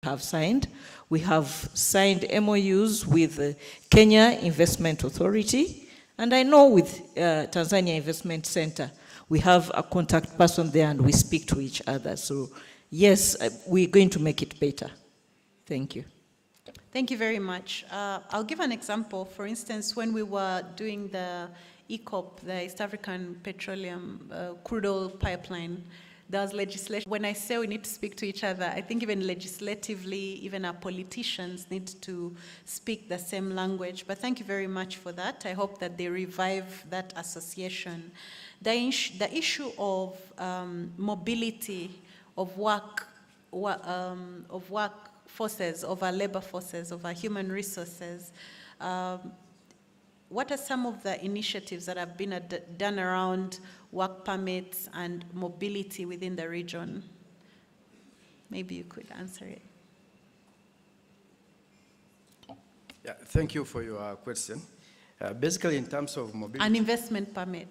have signed. We have signed MOUs with Kenya Investment Authority, and I know with Tanzania Investment Center, we have a contact person there and we speak to each other. So yes, we're going to make it better. Thank you. Thank you very much. I'll give an example. For instance, when we were doing the EACOP, the East African Petroleum Crude Oil Pipeline, there was legislation. When I say we need to speak to each other, I think even legislatively, even our politicians need to speak the same language. But thank you very much for that. I hope that they revive that association. The issue of mobility of workforces, of our labor forces, of our human resources. What are some of the initiatives that have been done around work permits and mobility within the region? Maybe you could answer it. Yeah, thank you for your question. Basically, in terms of mobility... An investment permit.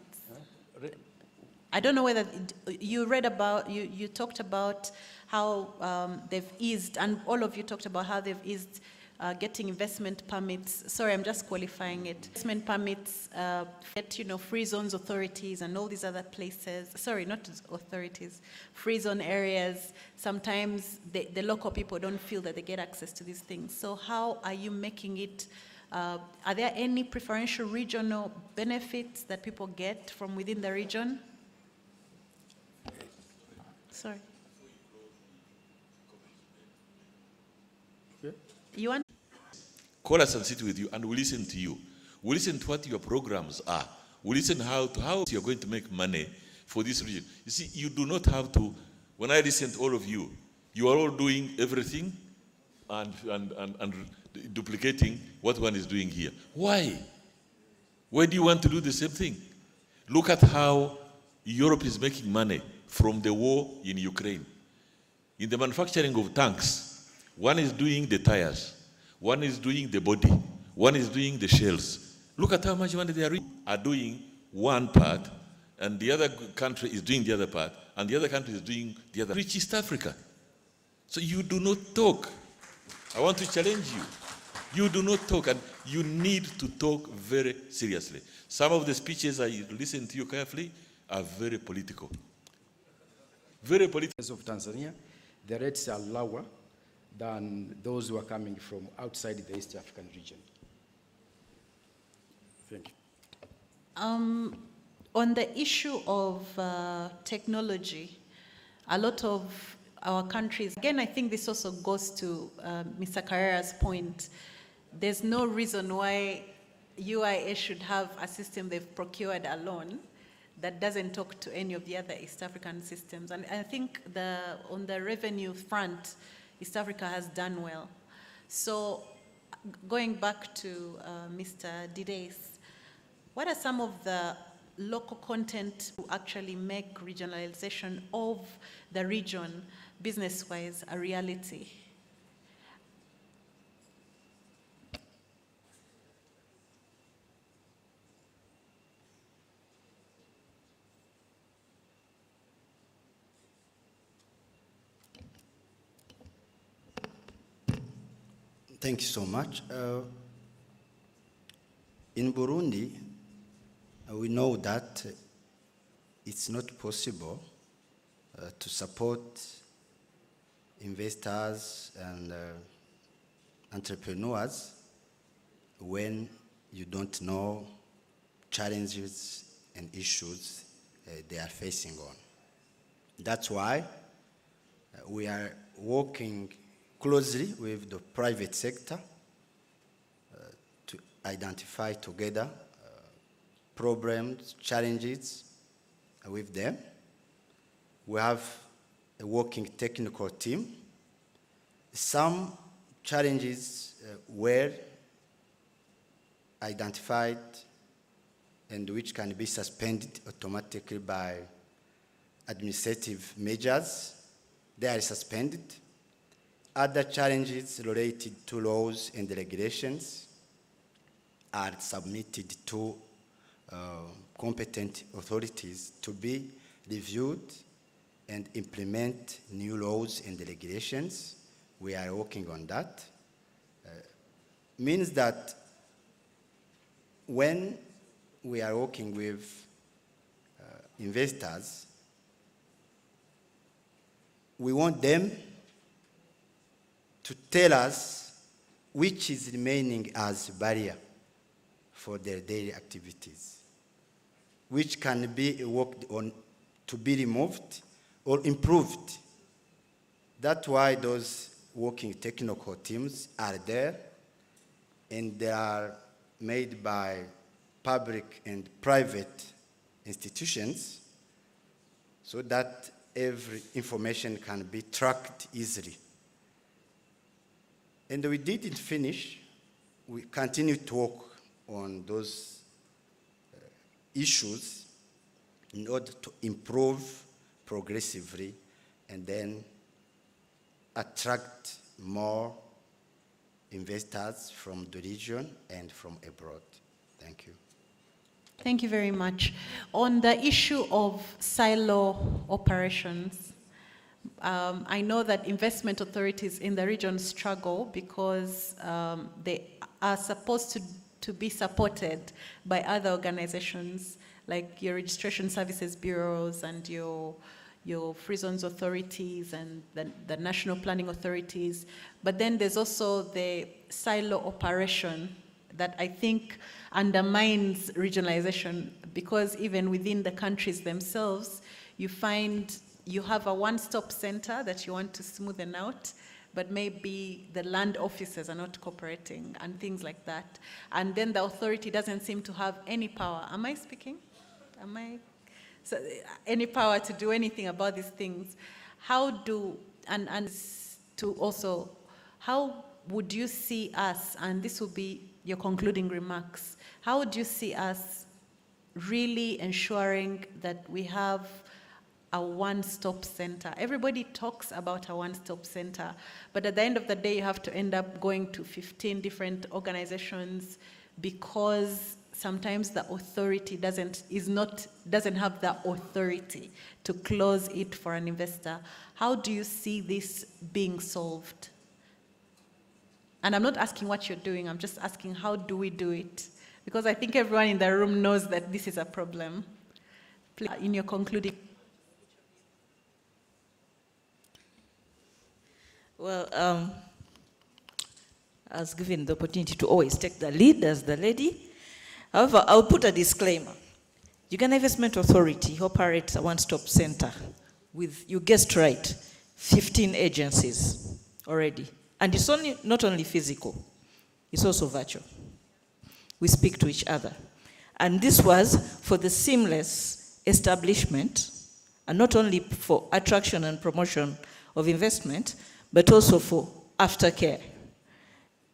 I don't know whether you read about, you talked about how they've eased, and all of you talked about how they've eased getting investment permits. Sorry, I'm just qualifying it. Investment permits, free zones authorities and all these other places. Sorry, not authorities. Free zone areas. Sometimes the local people don't feel that they get access to these things. So how are you making it? Are there any preferential regional benefits that people get from within the region? Sorry. You want? Call us and sit with you, and we'll listen to you. We'll listen to what your programs are. We'll listen how you're going to make money for this region. You see, you do not have to. When I listen to all of you, you are all doing everything and duplicating what one is doing here. Why? Why do you want to do the same thing? Look at how Europe is making money from the war in Ukraine. In the manufacturing of tanks, one is doing the tires, one is doing the body, one is doing the shells. Look at how much money they are doing one part, and the other country is doing the other part, and the other country is doing the other. Reach East Africa. So you do not talk. I want to challenge you. You do not talk, and you need to talk very seriously. Some of the speeches I listen to you carefully are very political. Very political. Of Tanzania, the rates are lower than those who are coming from outside the East African region. Thank you. On the issue of technology, a lot of our countries, again, I think this also goes to Mr. Carrera's point. There's no reason why UIA should have a system they've procured alone that doesn't talk to any of the other East African systems. And I think on the revenue front, East Africa has done well. So going back to Mr. Dides, what are some of the local content to actually make regionalization of the region business-wise a reality? Thank you so much. In Burundi, we know that it's not possible to support investors and entrepreneurs when you don't know challenges and issues they are facing on. That's why we are working closely with the private sector to identify together problems, challenges with them. We have a working technical team. Some challenges were identified and which can be suspended automatically by administrative measures. They are suspended. Other challenges related to laws and regulations are submitted to competent authorities to be reviewed and implement new laws and regulations we are working on that. Means that when we are working with investors, we want them to tell us which is remaining as barrier for their daily activities, which can be worked on to be removed or improved. That's why those working technical teams are there, and they are made by public and private institutions so that every information can be tracked easily. And we didn't finish. We continue to work on those issues in order to improve progressively and then attract more investors from the region and from abroad. Thank you. Thank you very much. On the issue of silo operations, I know that investment authorities in the region struggle because they are supposed to be supported by other organizations like your registration services bureaus and your free zones authorities and the national planning authorities. But then there's also the silo operation that I think undermines regionalization, because even within the countries themselves, you find you have a one-stop center that you want to smoothen out, but maybe the land officers are not cooperating and things like that. And then the authority doesn't seem to have any power. Am I speaking? So any power to do anything about these things? How do, and to also, how would you see us, and this will be your concluding remarks, how would you see us really ensuring that we have a one-stop center? Everybody talks about a one-stop center, but at the end of the day, you have to end up going to 15 different organizations because sometimes the authority doesn't have the authority to close it for an investor. How do you see this being solved? And I'm not asking what you're doing, I'm just asking how do we do it? Because I think everyone in the room knows that this is a problem. Please, in your concluding. Well, I was given the opportunity to always take the lead as the lady. However, I'll put a disclaimer. Uganda Investment Authority operates a one-stop center with, you guessed right, 15 agencies already. And it's not only physical, it's also virtual. We speak to each other. And this was for the seamless establishment, and not only for attraction and promotion of investment, but also for aftercare,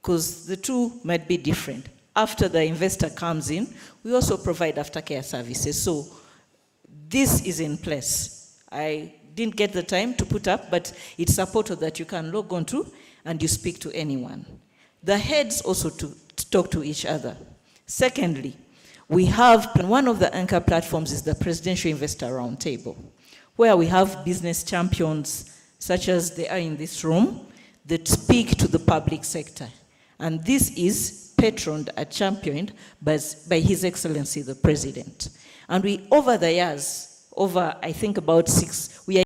because the two might be different. After the investor comes in, we also provide aftercare services. So this is in place. I didn't get the time to put up, but it's a portal that you can log on to and you speak to anyone. The heads also to talk to each other. Secondly, we have, one of the anchor platforms is the Presidential Investor Roundtable, where we have business champions such as they are in this room that speak to the public sector. And this is patroned and championed by His Excellency the President. And we, over the years, over I think about 6, we are